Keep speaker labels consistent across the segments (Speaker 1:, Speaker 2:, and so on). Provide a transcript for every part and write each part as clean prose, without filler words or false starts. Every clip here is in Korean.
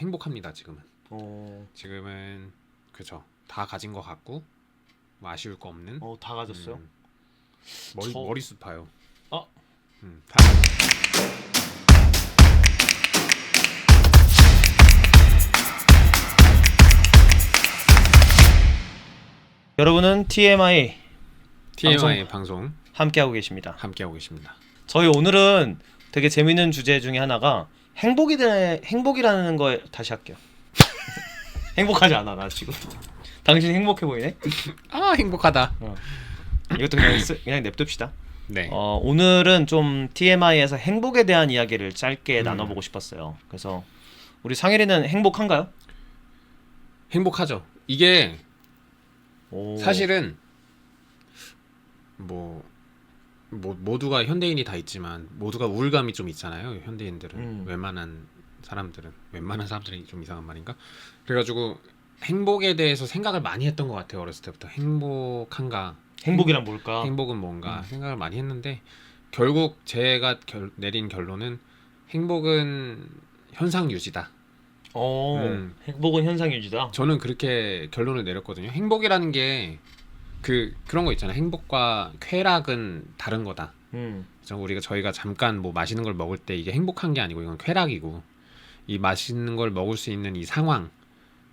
Speaker 1: 행복합니다. 지금은.
Speaker 2: 어,
Speaker 1: 지금은 그죠. 다 가진 것 같고 뭐 아쉬울 거 없는.
Speaker 2: 다 가졌어요?
Speaker 1: 머리숱 봐요.
Speaker 2: 아,
Speaker 1: 다
Speaker 2: 여러분은 TMI
Speaker 1: 방송
Speaker 2: 함께하고 계십니다.
Speaker 1: 함께하고 계십니다.
Speaker 2: 저희 오늘은 되게 재밌는 주제 중에 하나가 행복이라는 거에 다시 할게요. 행복하지 않아 나 지금. 당신 행복해 보이네?
Speaker 1: 아 행복하다.
Speaker 2: 이것도 그냥 냅둡시다.
Speaker 1: 네.
Speaker 2: 오늘은 좀 TMI에서 행복에 대한 이야기를 짧게 나눠보고 싶었어요. 그래서 우리 상일이는 행복한가요?
Speaker 1: 행복하죠. 이게
Speaker 2: 오.
Speaker 1: 사실은 모두가 현대인이 다 있지만 모두가 우울감이 좀 있잖아요. 현대인들은 웬만한 사람들이 좀 이상한 말인가? 그래가지고 행복에 대해서 생각을 많이 했던 것 같아요. 어렸을 때부터 행복한가?
Speaker 2: 행복이란 뭘까?
Speaker 1: 행복은 뭔가 생각을 많이 했는데 결국 제가 내린 결론은 행복은 현상 유지다.
Speaker 2: 행복은 현상 유지다.
Speaker 1: 저는 그렇게 결론을 내렸거든요. 행복이라는 게 그런 거 있잖아요. 행복과 쾌락은 다른 거다. 그래서 저희가 잠깐 뭐 맛있는 걸 먹을 때 이게 행복한 게 아니고 이건 쾌락이고, 이 맛있는 걸 먹을 수 있는 이 상황,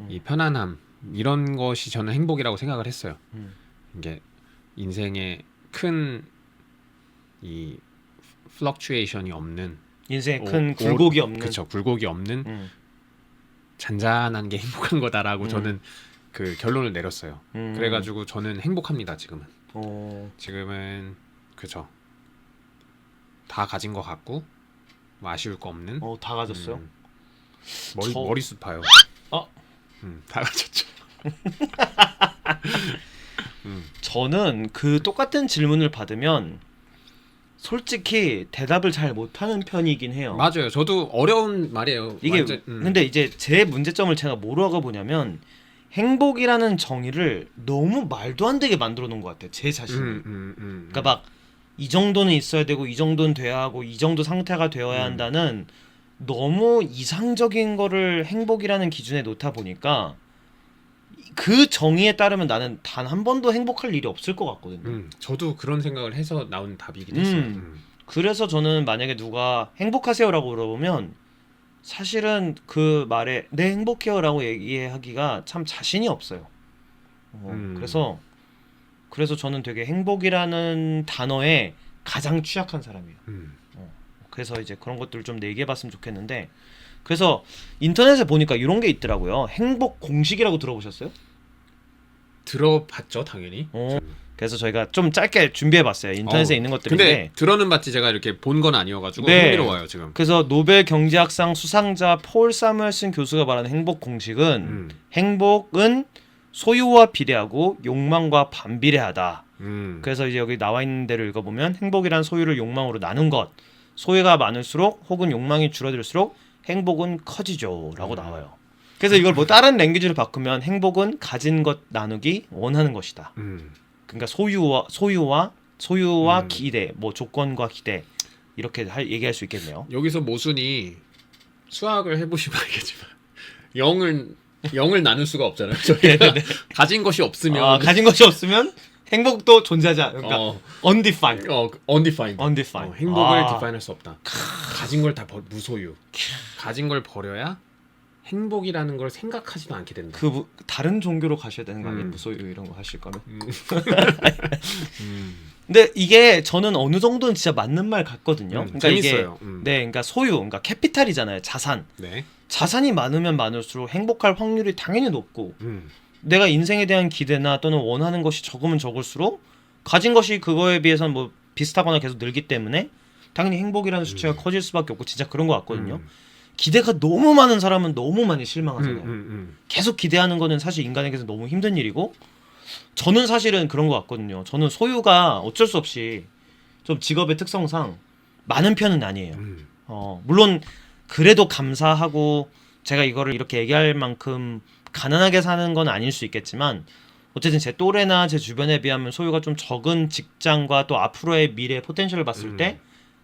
Speaker 1: 이 편안함, 이런 것이 저는 행복이라고 생각을 했어요. 이게 인생에 큰 이 플럭추에이션이 없는,
Speaker 2: 인생에 큰 굴곡이 없는.
Speaker 1: 그쵸, 굴곡이 없는 잔잔한 게 행복한 거다라고 저는 그 결론을 내렸어요. 그래가지고 저는 행복합니다. 지금은. 지금은 그죠. 다 가진 것 같고 뭐 아쉬울 거 없는.
Speaker 2: 다 가졌어요?
Speaker 1: 머리숱 봐요. 다 가졌죠.
Speaker 2: 저는 그 똑같은 질문을 받으면 솔직히 대답을 잘 못하는 편이긴 해요.
Speaker 1: 맞아요. 저도 어려운 말이에요.
Speaker 2: 이게 근데 이제 제 문제점을 제가 뭐라고 보냐면 행복이라는 정의를 너무 말도 안 되게 만들어 놓은 것 같아요. 제 자신이. 그러니까 막 이 정도는 있어야 되고 이 정도는 돼야 하고 이 정도 상태가 되어야 한다는 너무 이상적인 거를 행복이라는 기준에 놓다 보니까 그 정의에 따르면 나는 단 한 번도 행복할 일이 없을 것 같거든요.
Speaker 1: 저도 그런 생각을 해서 나온 답이긴 했어요.
Speaker 2: 그래서 저는 만약에 누가 행복하세요라고 물어보면 사실은 그 말에 네 행복해요라고 얘기하기가 참 자신이 없어요. 그래서 저는 되게 행복이라는 단어에 가장 취약한 사람이에요. 그래서 이제 그런 것들을 좀 얘기해봤으면 좋겠는데, 그래서 인터넷에 보니까 이런 게 있더라고요. 행복 공식이라고 들어보셨어요?
Speaker 1: 들어봤죠, 당연히.
Speaker 2: 그래서 저희가 좀 짧게 준비해봤어요. 인터넷에 있는 것들인데.
Speaker 1: 근데 들어는 봤지 제가 이렇게 본 건 아니어가지고
Speaker 2: 네.
Speaker 1: 흥미로워요 지금.
Speaker 2: 그래서 노벨 경제학상 수상자 폴 사무엘슨 교수가 말하는 행복 공식은 행복은 소유와 비례하고 욕망과 반비례하다. 그래서 이제 여기 나와 있는 대로 읽어보면 행복이란 소유를 욕망으로 나눈 것. 소유가 많을수록 혹은 욕망이 줄어들수록 행복은 커지죠 라고 나와요. 그래서 이걸 뭐 다른 랭귀지를 바꾸면 행복은 가진 것 나누기 원하는 것이다. 그러니까 소유와 기대, 뭐 조건과 기대, 이렇게 얘기할 수 있겠네요.
Speaker 1: 여기서 모순이, 수학을 해보시면 알겠지만 영을 나눌 수가 없잖아요. 저희가 가진 것이 없으면
Speaker 2: 가진 것이 없으면 행복도 존재하지 않아. 그러니까 undefined.
Speaker 1: undefined. 행복을 디파인할 수 없다. 가진 걸 다 무소유. 가진 걸 버려야 행복이라는 걸 생각하지도 않게 된다.
Speaker 2: 다른 종교로 가셔야 되는 거 아니에요? 무소유 이런 거 하실 거면. 근데 이게 저는 어느 정도는 진짜 맞는 말 같거든요. 그러니까
Speaker 1: 재밌어요.
Speaker 2: 이게 그러니까 소유, 그러니까 캐피탈이잖아요. 자산.
Speaker 1: 네.
Speaker 2: 자산이 많으면 많을수록 행복할 확률이 당연히 높고, 내가 인생에 대한 기대나 또는 원하는 것이 적으면 적을수록 가진 것이 그거에 비해서는 뭐 비슷하거나 계속 늘기 때문에 당연히 행복이라는 수치가 커질 수밖에 없고, 진짜 그런 것 같거든요. 기대가 너무 많은 사람은 너무 많이 실망하잖아요. 계속 기대하는 거는 사실 인간에게서 너무 힘든 일이고, 저는 사실은 그런 것 같거든요. 저는 소유가 어쩔 수 없이 좀 직업의 특성상 많은 편은 아니에요. 물론 그래도 감사하고 제가 이거를 이렇게 얘기할 만큼 가난하게 사는 건 아닐 수 있겠지만, 어쨌든 제 또래나 제 주변에 비하면 소유가 좀 적은 직장과 또 앞으로의 미래 포텐셜을 봤을 때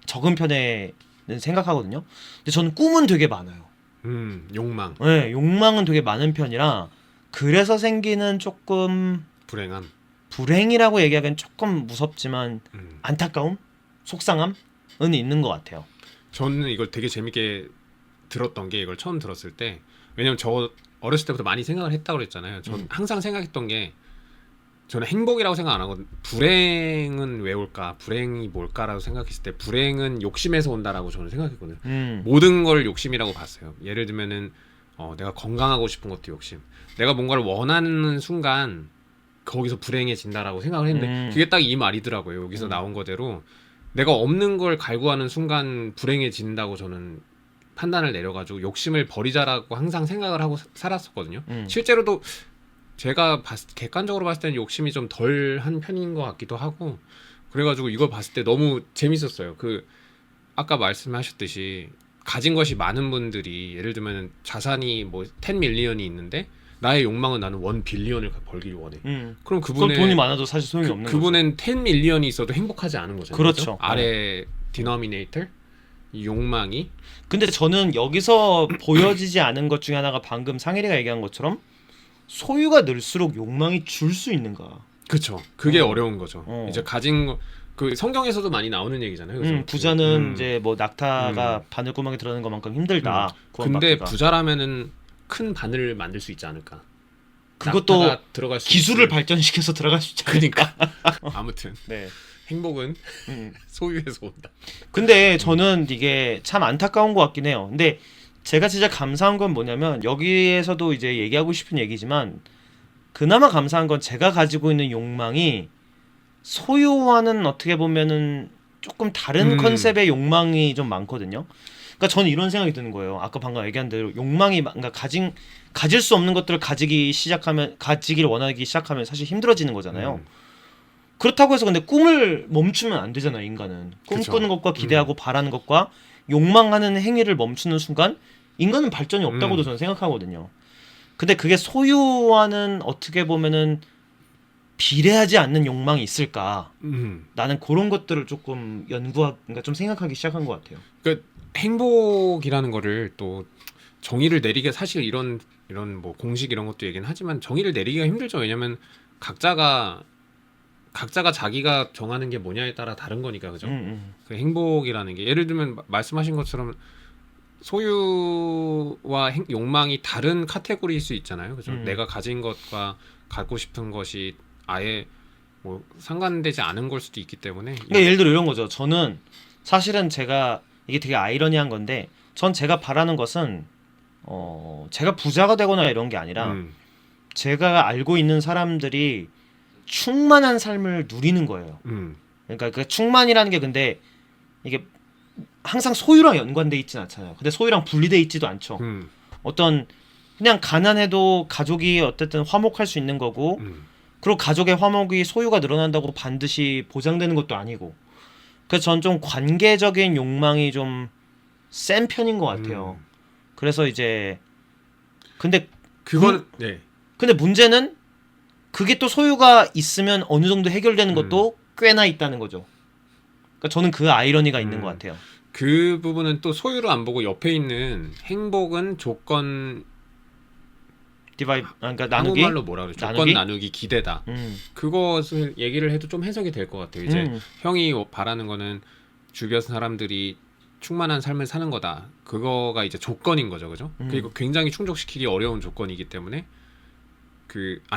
Speaker 2: 적은 편에는 생각하거든요. 근데 저는 꿈은 되게 많아요.
Speaker 1: 욕망.
Speaker 2: 네, 욕망은 되게 많은 편이라 그래서 생기는 조금 불행이라고 얘기하기엔 조금 무섭지만 안타까움, 속상함은 있는 것 같아요.
Speaker 1: 저는 이걸 되게 재밌게 들었던 게 이걸 처음 들었을 때 왜냐면 저 어렸을 때부터 많이 생각을 했다고 그랬잖아요. 전 항상 생각했던 게 저는 행복이라고 생각 안 하고 불행은 왜 올까? 불행이 뭘까라고 생각했을 때 불행은 욕심에서 온다라고 저는 생각했거든요. 모든 걸 욕심이라고 봤어요. 예를 들면은 내가 건강하고 싶은 것도 욕심. 내가 뭔가를 원하는 순간 거기서 불행해진다라고 생각을 했는데 그게 딱 이 말이더라고요. 여기서 나온 거대로 내가 없는 걸 갈구하는 순간 불행해진다고 저는 판단을 내려가지고 욕심을 버리자라고 항상 생각을 하고 살았었거든요. 실제로도 제가 객관적으로 봤을 때는 욕심이 좀 덜한 편인 것 같기도 하고 그래가지고 이걸 봤을 때 너무 재밌었어요. 아까 말씀하셨듯이 가진 것이 많은 분들이 예를 들면 자산이 뭐 10 밀리언이 있는데 나의 욕망은 나는 1 빌리언을 벌길 원해. 그럼
Speaker 2: 그럼 돈이 많아도 사실 소용이 없는 거죠.
Speaker 1: 그분은 10 밀리언이 있어도 행복하지 않은 거잖아요.
Speaker 2: 그렇죠.
Speaker 1: 아래 디노미네이터 이 욕망이.
Speaker 2: 근데 저는 여기서 보여지지 않은 것 중에 하나가 방금 상일이가 얘기한 것처럼 소유가 늘수록 욕망이 줄 수 있는가.
Speaker 1: 그렇죠. 그게 어려운 거죠. 이제 가진 거 성경에서도 많이 나오는 얘기잖아요. 그죠?
Speaker 2: 부자는 이제 뭐 낙타가 바늘구멍에 들어가는 것만큼 힘들다.
Speaker 1: 근데 부자라면은 큰 바늘을 만들 수 있지 않을까?
Speaker 2: 그것도
Speaker 1: 들어갈 수
Speaker 2: 기술을
Speaker 1: 있는...
Speaker 2: 발전시켜서 들어갈 수 있지 않을까?
Speaker 1: 아무튼
Speaker 2: 네.
Speaker 1: 행복은 소유에서 온다.
Speaker 2: 근데 저는 이게 참 안타까운 것 같긴 해요. 근데 제가 진짜 감사한 건 뭐냐면 여기에서도 이제 얘기하고 싶은 얘기지만 그나마 감사한 건 제가 가지고 있는 욕망이 소유와는 어떻게 보면은 조금 다른 컨셉의 욕망이 좀 많거든요. 그러니까 저는 이런 생각이 드는 거예요. 아까 방금 얘기한 대로 욕망이 그러니까 가질 수 없는 것들을 가지길 원하기 시작하면 사실 힘들어지는 거잖아요. 그렇다고 해서 근데 꿈을 멈추면 안 되잖아요, 인간은. 꿈꾸는 것과 기대하고 바라는 것과 욕망하는 행위를 멈추는 순간 인간은 발전이 없다고도 저는 생각하거든요. 근데 그게 소유와는 어떻게 보면은 비례하지 않는 욕망이 있을까? 나는 그런 것들을 조금 그러니까 좀 생각하기 시작한 것 같아요.
Speaker 1: 그러니까 행복이라는 거를 또 정의를 내리기가 사실 이런 뭐 공식 이런 것도 얘기는 하지만 정의를 내리기가 힘들죠. 왜냐면 각자가 자기가 정하는 게 뭐냐에 따라 다른 거니까, 그죠? 그 행복이라는 게 예를 들면 말씀하신 것처럼 소유와 욕망이 다른 카테고리일 수 있잖아요, 그죠? 내가 가진 것과 갖고 싶은 것이 아예 뭐 상관되지 않은 걸 수도 있기 때문에.
Speaker 2: 그러니까 예를 들어 이런 거죠. 저는 사실은 제가 이게 되게 아이러니한 건데, 전 제가 바라는 것은 제가 부자가 되거나 이런 게 아니라 제가 알고 있는 사람들이 충만한 삶을 누리는 거예요. 그러니까 그 충만이라는 게 근데 이게 항상 소유랑 연관돼 있진 않잖아요. 근데 소유랑 분리돼 있지도 않죠. 어떤 그냥 가난해도 가족이 어쨌든 화목할 수 있는 거고, 그리고 가족의 화목이 소유가 늘어난다고 반드시 보장되는 것도 아니고. 그래서 전 좀 관계적인 욕망이 좀 센 편인 것 같아요. 그래서 이제 근데
Speaker 1: 네.
Speaker 2: 근데 문제는 그게 또 소유가 있으면 어느 정도 해결되는 것도 꽤나 있다는 거죠. 그러니까 저는 그 아이러니가 있는 것 같아요.
Speaker 1: 그 부분은 또 소유를 안 보고 옆에 있는 행복은 조건
Speaker 2: 그러니까 나누기?
Speaker 1: 한국말로 뭐라 그러죠? 조건 나누기 기대다. 그것을 얘기를 해도 좀 해석이 될 것 같아요. 이제 형이 바라는 거는 주변 사람들이 충만한 삶을 사는 거다. 그거가 이제 조건인 거죠, 그죠? 그리고 굉장히 충족시키기 어려운 조건이기 때문에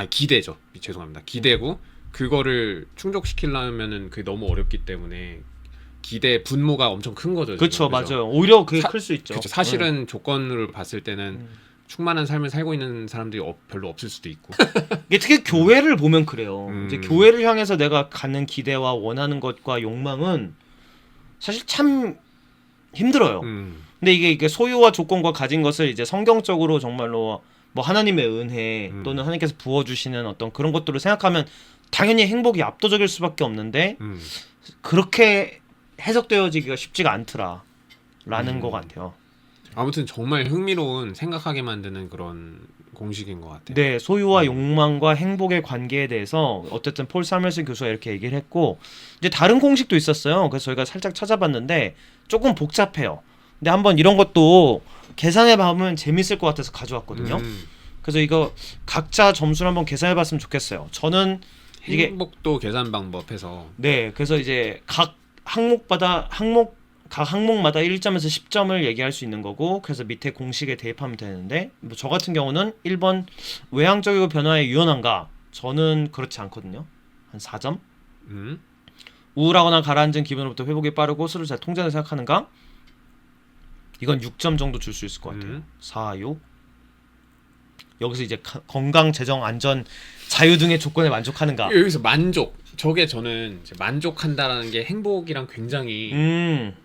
Speaker 1: 기대죠. 죄송합니다. 기대고 그거를 충족시키려면은 그게 너무 어렵기 때문에 기대 분모가 엄청 큰 거죠.
Speaker 2: 그렇죠, 맞아요. 오히려 그게 클 수 있죠.
Speaker 1: 그렇죠. 사실은 조건으로 봤을 때는 충만한 삶을 살고 있는 사람들이 별로 없을 수도 있고.
Speaker 2: 이게 특히 교회를 보면 그래요. 이제 교회를 향해서 내가 갖는 기대와 원하는 것과 욕망은 사실 참 힘들어요. 근데 이게 소유와 조건과 가진 것을 이제 성경적으로 정말로 뭐 하나님의 은혜 또는 하나님께서 부어주시는 어떤 그런 것들을 생각하면 당연히 행복이 압도적일 수밖에 없는데 그렇게 해석되어지기가 쉽지가 않더라라는 것 같아요.
Speaker 1: 아무튼 정말 흥미로운 생각하게 만드는 그런 공식인 것 같아요.
Speaker 2: 네, 소유와 욕망과 행복의 관계에 대해서 어쨌든 폴 사무엘슨 교수가 이렇게 얘기를 했고, 이제 다른 공식도 있었어요. 그래서 저희가 살짝 찾아봤는데 조금 복잡해요. 근데 한번 이런 것도 계산해보면 재밌을 것 같아서 가져왔거든요. 그래서 이거 각자 점수를 한번 계산해봤으면 좋겠어요. 저는 이게
Speaker 1: 행복도 계산 방법해서
Speaker 2: 네, 그래서 이제 각 항목마다 1점에서 10점을 얘기할 수 있는 거고, 그래서 밑에 공식에 대입하면 되는데, 뭐 저 같은 경우는 1번 외향적이고 변화에 유연한가, 저는 그렇지 않거든요. 한 4점. 우울하거나 가라앉은 기분으로부터 회복이 빠르고 스스로 잘 통제한다 생각하는가, 이건 6점 정도 줄 수 있을 것 같아요. 4, 6. 여기서 이제 건강, 재정, 안전, 자유 등의 조건에 만족하는가.
Speaker 1: 여기서 만족. 저게 저는 이제 만족한다라는 게 행복이랑 굉장히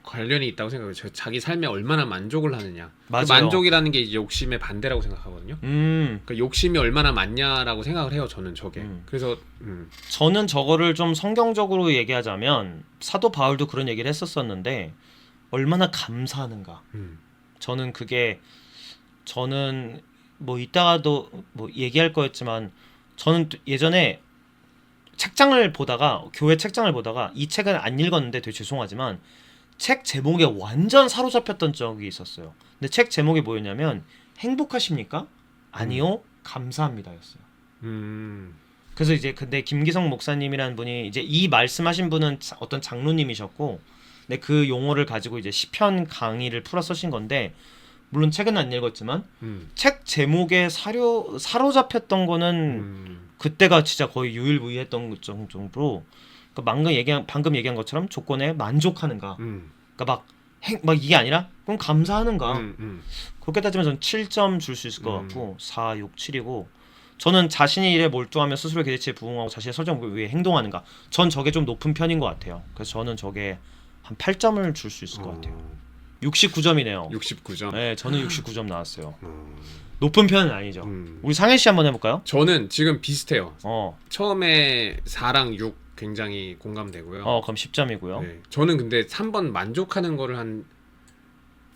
Speaker 1: 관련이 있다고 생각해요. 자기 삶에 얼마나 만족을 하느냐.
Speaker 2: 맞아요.
Speaker 1: 그 만족이라는 게 이제 욕심의 반대라고 생각하거든요. 그러니까 욕심이 얼마나 많냐라고 생각을 해요. 저는 저게. 그래서
Speaker 2: 저는 저거를 좀 성경적으로 얘기하자면 사도 바울도 그런 얘기를 했었었는데, 얼마나 감사하는가. 저는 뭐 이따가도 뭐 얘기할 거였지만, 저는 예전에 교회 책장을 보다가 이 책은 안 읽었는데 되게 죄송하지만 책 제목에 완전 사로잡혔던 적이 있었어요. 근데 책 제목이 뭐였냐면 행복하십니까? 아니요, 감사합니다였어요. 그래서 이제 근데 김기성 목사님이라는 분이 이제 이 말씀하신 분은 어떤 장로님이셨고, 근데 그 용어를 가지고 이제 시편 강의를 풀어 쓰신 건데, 물론 책은 안 읽었지만 책 제목에 사로잡혔던 거는 그때가 진짜 거의 유일무이했던 정도로, 그러니까 방금 얘기한 것처럼 조건에 만족하는가, 그러니까 막 이게 아니라 그럼 감사하는가. 그렇게 따지면 저는 7점 줄 수 있을 것 같고, 4, 6, 7이고, 저는 자신의 일에 몰두하며 스스로의 기대치에 부응하고 자신의 설정을 위해 행동하는가, 전 저게 좀 높은 편인 것 같아요. 그래서 저는 저게 한 8점을 줄 수 있을 것 같아요. 69점이네요.
Speaker 1: 69점.
Speaker 2: 네, 저는 69점 나왔어요. 높은 편은 아니죠. 우리 상혜 씨 한번 해볼까요?
Speaker 1: 저는 지금 비슷해요. 처음에 4랑 6 굉장히 공감되고요.
Speaker 2: 그럼 10점이고요.
Speaker 1: 네. 저는 근데 3번 만족하는 거를 한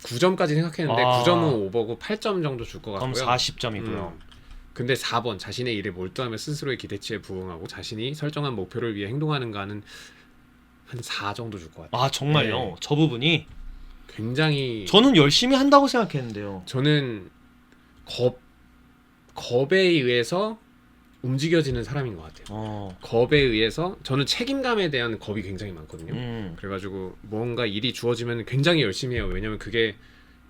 Speaker 1: 9점까지 생각했는데 9점은 오버고 8점 정도 줄 것 같고요.
Speaker 2: 그럼 40점이고요.
Speaker 1: 근데 4번 자신의 일에 몰두하며 스스로의 기대치에 부응하고 자신이 설정한 목표를 위해 행동하는가는 한 4 정도 줄 것 같아요.
Speaker 2: 아, 정말요?
Speaker 1: 네.
Speaker 2: 저 부분이
Speaker 1: 굉장히
Speaker 2: 저는 열심히 한다고 생각했는데요.
Speaker 1: 저는 겁에 의해서 움직여지는 사람인 것 같아요. 겁에 의해서 저는 책임감에 대한 겁이 굉장히 많거든요. 그래가지고 뭔가 일이 주어지면 굉장히 열심히 해요. 왜냐면 그게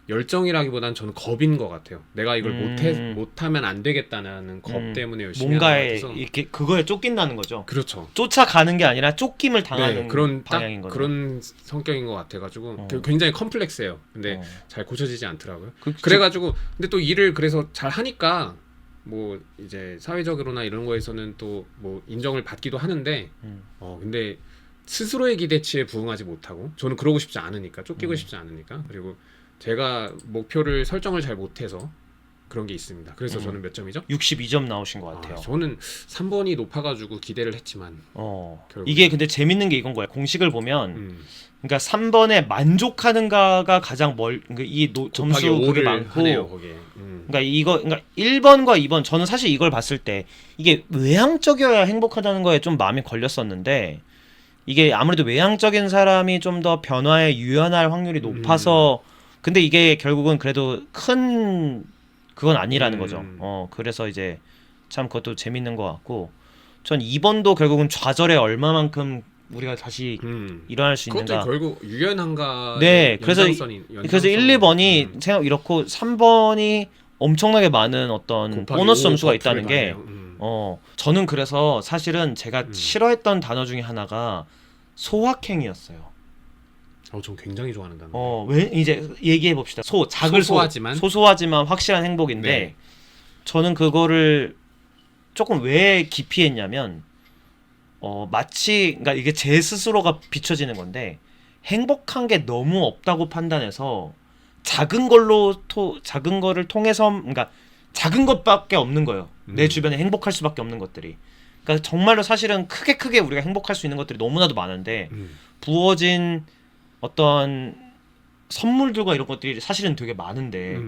Speaker 1: 열정이라기보다는 저는 겁인 것 같아요. 내가 이걸 못하면 안 되겠다는 겁 때문에 열심히
Speaker 2: 뭔가에
Speaker 1: 하는 것 같아서.
Speaker 2: 이렇게 그거에 쫓긴다는 거죠.
Speaker 1: 그렇죠.
Speaker 2: 쫓아가는 게 아니라 쫓김을 당하는
Speaker 1: 네, 그런
Speaker 2: 방향인 거죠.
Speaker 1: 그런 성격인 것 같아가지고 굉장히 컴플렉스해요. 근데 잘 고쳐지지 않더라고요. 그래가지고 근데 또 일을 그래서 잘 하니까 뭐 이제 사회적으로나 이런 거에서는 또 뭐 인정을 받기도 하는데 근데 스스로의 기대치에 부응하지 못하고, 저는 그러고 싶지 않으니까, 쫓기고 싶지 않으니까, 그리고 제가 목표를 설정을 잘 못해서 그런 게 있습니다. 그래서 저는 몇 점이죠?
Speaker 2: 62점 나오신 것 같아요.
Speaker 1: 저는 3번이 높아가지고 기대를 했지만
Speaker 2: 이게 근데 재밌는 게 이건 거예요. 공식을 보면 그러니까 3번에 만족하는가가 가장 점수 그게 많고
Speaker 1: 하네요, 거기에.
Speaker 2: 그러니까 1번과 2번, 저는 사실 이걸 봤을 때 이게 외향적이어야 행복하다는 거에 좀 마음이 걸렸었는데, 이게 아무래도 외향적인 사람이 좀 더 변화에 유연할 확률이 높아서 근데 이게 결국은 그래도 큰 그건 아니라는 거죠. 그래서 이제 참 그것도 재밌는 것 같고, 전 2번도 결국은 좌절에 얼마만큼 우리가 다시 일어날 수 있는가.
Speaker 1: 그것도 결국 유연한가.
Speaker 2: 네, 그래서 1, 2번이
Speaker 1: 음.
Speaker 2: 생각 이렇고 3번이 엄청나게 많은 어떤 보너스 점수가 있다는 게 저는 그래서 사실은 제가 싫어했던 단어 중에 하나가 소확행이었어요.
Speaker 1: 전 굉장히 좋아하는 단어.
Speaker 2: 왜 이제 얘기해 봅시다. 소소하지만 확실한 행복인데,
Speaker 1: 네.
Speaker 2: 저는 그거를 조금 왜 기피했냐면 마치 그러니까 이게 제 스스로가 비춰지는 건데, 행복한 게 너무 없다고 판단해서 작은 거를 통해서, 그러니까 작은 것밖에 없는 거예요. 내 주변에 행복할 수밖에 없는 것들이. 그러니까 정말로 사실은 크게 우리가 행복할 수 있는 것들이 너무나도 많은데 부어진 어떤 선물들과 이런 것들이 사실은 되게 많은데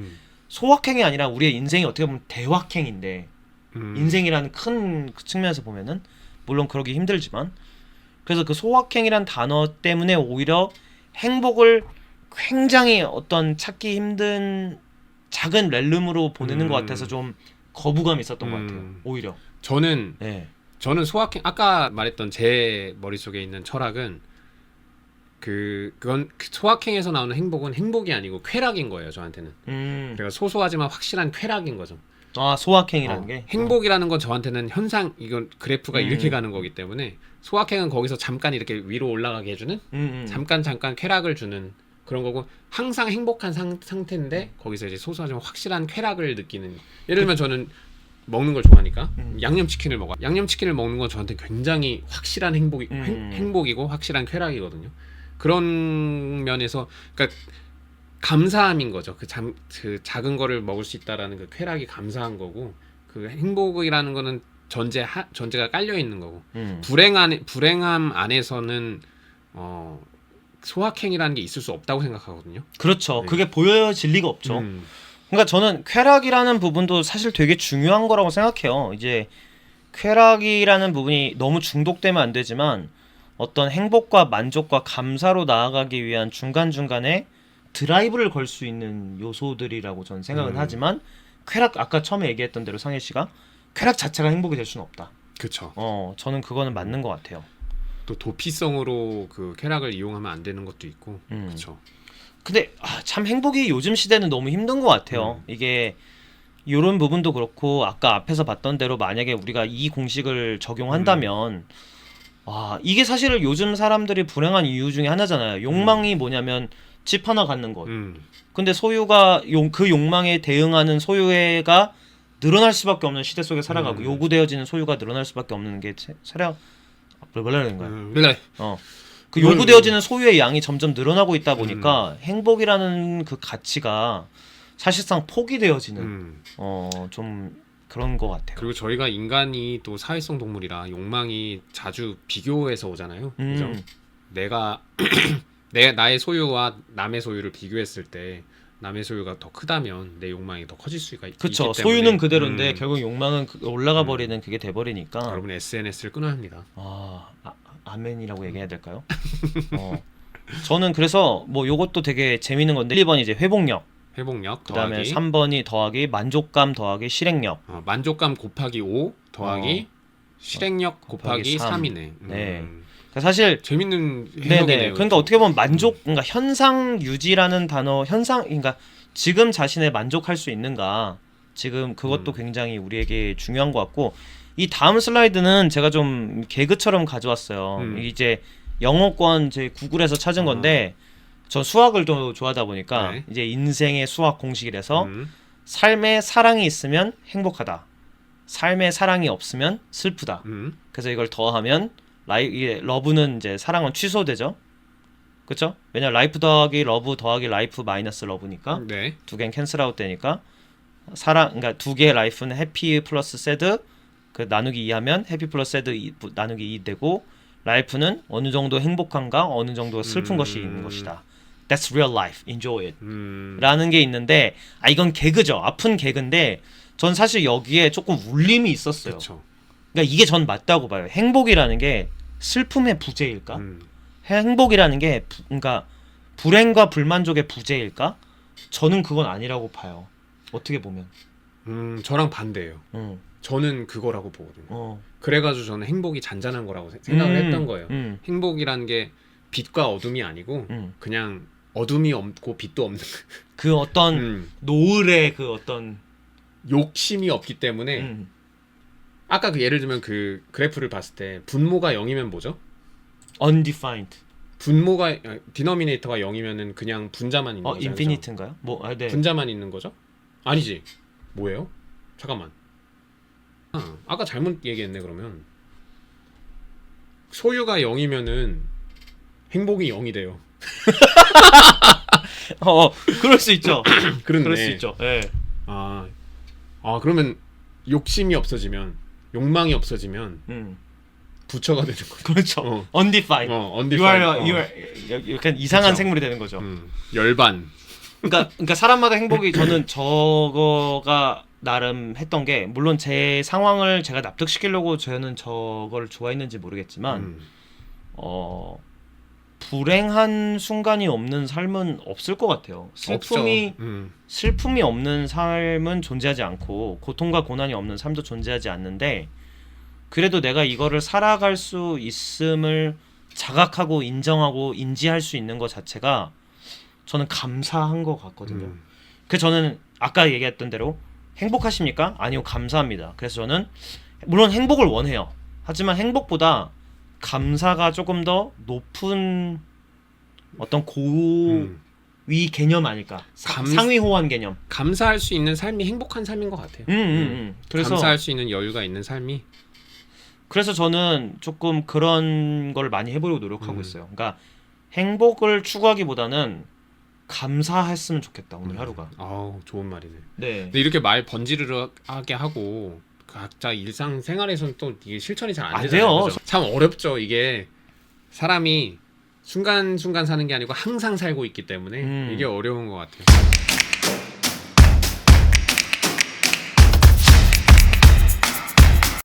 Speaker 2: 소확행이 아니라 우리의 인생이 어떻게 보면 대확행인데, 인생이라는 큰 측면에서 보면은 물론 그러기 힘들지만, 그래서 그 소확행이란 단어 때문에 오히려 행복을 굉장히 어떤 찾기 힘든 작은 렐름으로 보내는 것 같아서 좀 거부감이 있었던 것 같아요. 오히려.
Speaker 1: 저는
Speaker 2: 네.
Speaker 1: 소확행 아까 말했던 제 머릿속에 있는 철학은 그건 소확행에서 나오는 행복은 행복이 아니고 쾌락인 거예요, 저한테는. 그러니까 소소하지만 확실한 쾌락인 거죠.
Speaker 2: 아, 소확행이라는 게
Speaker 1: 행복이라는 건 저한테는 현상, 이건 그래프가 이렇게 가는 거기 때문에 소확행은 거기서 잠깐 이렇게 위로 올라가게 해주는 잠깐 쾌락을 주는 그런 거고, 항상 행복한 상태인데 거기서 이제 소소하지만 확실한 쾌락을 느끼는. 예를 들면 저는 먹는 걸 좋아하니까 양념치킨을 먹어. 양념치킨을 먹는 건 저한테 굉장히 확실한 행복이고 확실한 쾌락이거든요. 그런 면에서 그러니까 감사함인 거죠. 그 작은 거를 먹을 수 있다라는 그 쾌락이 감사한 거고, 그 행복이라는 거는 전제가 깔려 있는 거고, 불행함 안에서는 소확행이라는 게 있을 수 없다고 생각하거든요.
Speaker 2: 그렇죠. 네. 그게 보여질 리가 없죠. 그러니까 저는 쾌락이라는 부분도 사실 되게 중요한 거라고 생각해요. 이제 쾌락이라는 부분이 너무 중독되면 안 되지만 어떤 행복과 만족과 감사로 나아가기 위한 중간중간에 드라이브를 걸 수 있는 요소들이라고 저는 생각은 하지만, 쾌락, 아까 처음에 얘기했던 대로 상혜 씨가 쾌락 자체가 행복이 될 수는 없다.
Speaker 1: 그렇죠.
Speaker 2: 저는 그거는 맞는 것 같아요.
Speaker 1: 또 도피성으로 그 쾌락을 이용하면 안 되는 것도 있고. 그렇죠.
Speaker 2: 근데 참 행복이 요즘 시대는 너무 힘든 것 같아요. 이게 이런 부분도 그렇고, 아까 앞에서 봤던 대로 만약에 우리가 이 공식을 적용한다면 이게 사실 요즘 사람들이 불행한 이유 중에 하나잖아요. 욕망이 뭐냐면 집 하나 갖는 것. 근데 소유가 그 욕망에 대응하는 소유가 늘어날 수밖에 없는 시대 속에 살아가고, 요구되어지는 소유가 늘어날 수밖에 없는 게 뭐라는 거야? 그 요구되어지는 소유의 양이 점점 늘어나고 있다 보니까 행복이라는 그 가치가 사실상 포기되어지는 좀 그런 것 같아요.
Speaker 1: 그리고 저희가 인간이 또 사회성 동물이라 욕망이 자주 비교해서 오잖아요. 그죠? 나의 소유와 남의 소유를 비교했을 때 남의 소유가 더 크다면 내 욕망이 더 커질 수가 있기 때문에.
Speaker 2: 그렇죠. 소유는 그대로인데 결국 욕망은 올라가 버리는 그게 돼버리니까.
Speaker 1: 여러분 SNS를 끊어야 합니다.
Speaker 2: 아멘이라고 얘기해야 될까요? 저는 그래서 뭐 요것도 되게 재밌는 건데, 1번이 이제 회복력 그다음에
Speaker 1: 더하기
Speaker 2: 3번이 더하기 만족감 더하기 실행력.
Speaker 1: 만족감 곱하기 5 더하기 실행력 곱하기 3이네.
Speaker 2: 네. 그러니까 사실
Speaker 1: 재밌는 해석이네요.
Speaker 2: 그러니까 어떻게 보면 그러니까 현상 유지라는 단어, 그러니까 지금 자신에 만족할 수 있는가, 지금 그것도 굉장히 우리에게 중요한 것 같고, 이 다음 슬라이드는 제가 좀 개그처럼 가져왔어요. 이제 영어권 제 구글에서 찾은 건데, 전 수학을 또 좋아하다 보니까 이제 인생의 수학 공식이라서 삶에 사랑이 있으면 행복하다, 삶에 사랑이 없으면 슬프다. 그래서 이걸 더하면 러브는 이제 사랑은 취소되죠. 그렇죠? 왜냐면 라이프 더하기 러브 더하기 라이프 마이너스 러브니까 두 개는 캔슬아웃 되니까, 그러니까 두 개의 라이프는 해피 플러스 새드 그 나누기 2하면 해피 플러스 새드 나누기 2 되고, 라이프는 어느 정도 행복한가 어느 정도 슬픈 것이 있는 것이다. That's real life. Enjoy it. 라는 게 있는데, 이건 개그죠. 아픈 개그인데 전 사실 여기에 조금 울림이 있었어요.
Speaker 1: 그쵸.
Speaker 2: 그러니까 이게 전 맞다고 봐요. 행복이라는 게 슬픔의 부재일까? 행복이라는 게 그러니까 불행과 불만족의 부재일까? 저는 그건 아니라고 봐요. 어떻게 보면.
Speaker 1: 저랑 반대예요. 저는 그거라고 보거든요. 그래가지고 저는 행복이 잔잔한 거라고 생각을 했던 거예요. 행복이라는 게 빛과 어둠이 아니고 그냥 어둠이 없고 빛도 없는
Speaker 2: 그 어떤 노을의 그 어떤
Speaker 1: 욕심이 없기 때문에. 아까 그 예를 들면 그 그래프를 봤을 때 분모가 0이면 뭐죠?
Speaker 2: undefined.
Speaker 1: 분모가 디노미네이터가 0이면은 그냥 분자만 있는 거죠.
Speaker 2: 인피니트인가요? 네.
Speaker 1: 분자만 있는 거죠? 아니지. 뭐예요? 잠깐만. 아까 잘못 얘기했네. 그러면 소유가 0이면은 행복이 0이 돼요.
Speaker 2: 그럴 수 있죠.
Speaker 1: 그렇네.
Speaker 2: 그럴 수 있죠. 네.
Speaker 1: 그러면 욕심이 없어지면, 욕망이 없어지면 부처가 되는 거죠.
Speaker 2: 그렇죠. undefined.
Speaker 1: undefined.
Speaker 2: You are 약간 이상한 그쵸? 생물이 되는 거죠.
Speaker 1: 열반.
Speaker 2: 그러니까 사람마다 행복이, 저는 저거가 나름 했던 게, 물론 제 상황을 제가 납득시키려고 저는 저걸 좋아했는지 모르겠지만 불행한 순간이 없는 삶은 없을 것 같아요. 슬픔이 없는 삶은 존재하지 않고 고통과 고난이 없는 삶도 존재하지 않는데 그래도 내가 이거를 살아갈 수 있음을 자각하고 인정하고 인지할 수 있는 것 자체가 저는 감사한 것 같거든요. 그래서 저는 아까 얘기했던 대로 행복하십니까? 아니요, 감사합니다. 그래서 저는 물론 행복을 원해요. 하지만 행복보다 감사가 조금 더 높은 어떤 고위 개념 아닐까? 상위 호환 개념.
Speaker 1: 감사할 수 있는 삶이 행복한 삶인 것 같아요.
Speaker 2: 그래서
Speaker 1: 감사할 수 있는 여유가 있는 삶이.
Speaker 2: 그래서 저는 조금 그런 걸 많이 해보려고 노력하고 있어요. 그러니까 행복을 추구하기보다는 감사했으면 좋겠다 오늘 하루가.
Speaker 1: 아우 좋은 말이네.
Speaker 2: 네.
Speaker 1: 근데 이렇게 말 번지르르하게 하고 각자 일상 생활에서는 또 이게 실천이 잘 안 되잖아요. 그죠? 참 어렵죠. 이게 사람이 순간순간 사는 게 아니고 항상 살고 있기 때문에 이게 어려운 것 같아요.